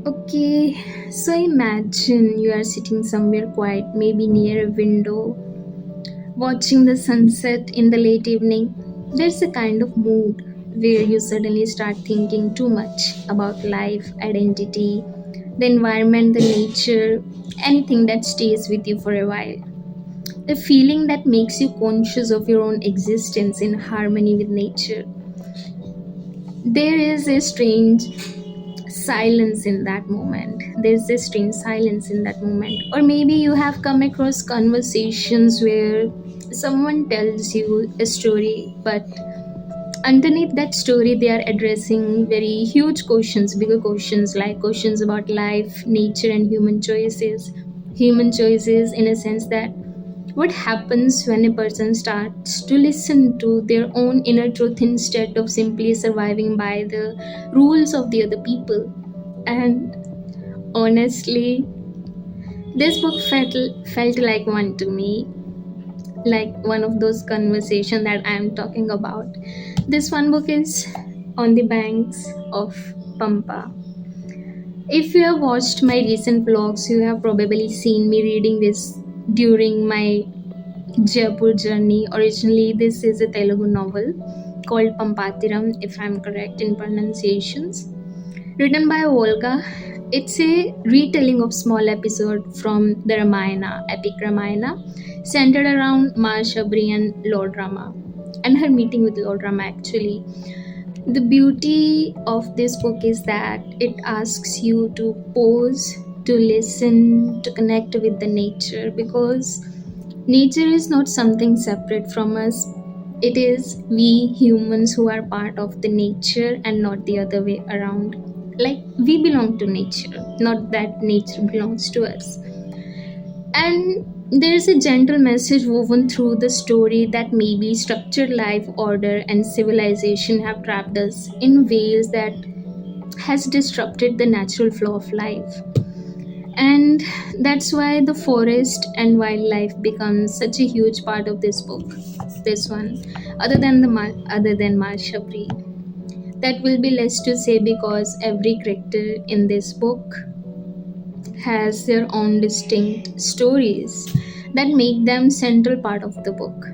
Okay, so imagine you are sitting somewhere quiet, maybe near a window, watching the sunset in the late evening. There's a kind of mood where you suddenly start thinking too much about life, identity, the environment, the nature, anything that stays with you for a while. A feeling that makes you conscious of your own existence in harmony with nature. There is a strange silence in that moment. There's this strange silence in that moment. Or maybe you have come across conversations where someone tells you a story, but underneath that story, they are addressing very huge questions, bigger questions, like questions about life, nature, and human choices. Human choices, in a sense, that what happens when a person starts to listen to their own inner truth instead of simply surviving by the rules of the other people. And honestly, this book felt like one to me, like one of those conversations that I am talking about. This one book is On the Banks of Pampa. If you have watched my recent vlogs, you have probably seen me reading this during my Jaipur journey. Originally, this is a Telugu novel called Pampatiram, if I'm correct in pronunciations, written by Volga. It's a retelling of small episode from the Ramayana, epic Ramayana, centered around Mahabharata and Lord Rama, and her meeting with Lord Rama actually. The beauty of this book is that it asks you to pause, to listen, to connect with the nature, because nature is not something separate from us. It is we humans who are part of the nature and not the other way around. Like we belong to nature, not that nature belongs to us. And there's a gentle message woven through the story that maybe structured life, order, and civilization have trapped us in ways that has disrupted the natural flow of life. And that's why the forest and wildlife becomes such a huge part of this book. This one, other than Marshabri, that will be less to say because every character in this book has their own distinct stories that make them central part of the book.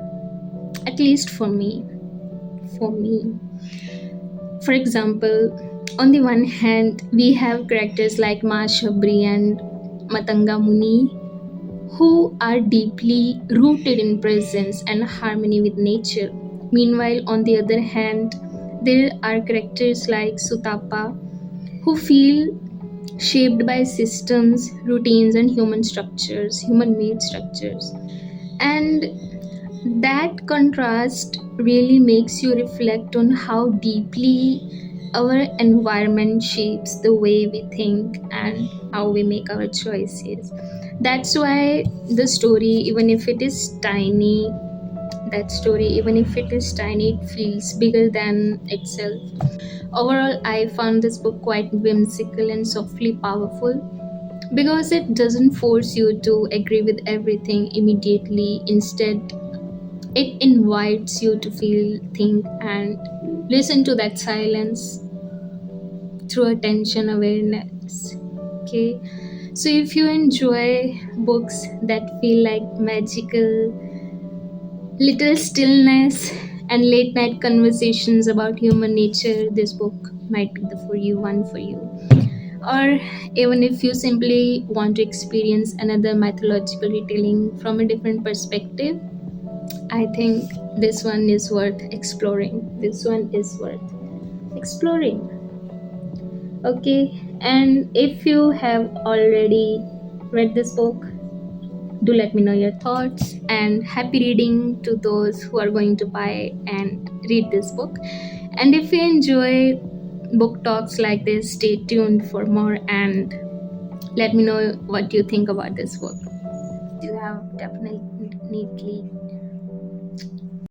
At least for me. For me. For example, on the one hand, we have characters like Ma Shabri and Matanga Muni who are deeply rooted in presence and harmony with nature. Meanwhile, on the other hand, there are characters like Sutapa who feel shaped by systems, routines, and human made structures. And that contrast really makes you reflect on how deeply our environment shapes the way we think and how we make our choices. That's why the story, even if it is tiny, it feels bigger than itself. Overall, I found this book quite whimsical and softly powerful because it doesn't force you to agree with everything immediately. Instead, it invites you to feel, think, and listen to that silence through attention awareness. Okay, so if you enjoy books that feel like magical, little stillness, and late night conversations about human nature, this book might be the for you one for you. Or even if you simply want to experience another mythological retelling from a different perspective, I think this one is worth exploring. This one is worth exploring. Okay, and if you have already read this book, do let me know your thoughts, and happy reading to those who are going to buy and read this book. And if you enjoy book talks like this, stay tuned for more and let me know what you think about this book. You have definitely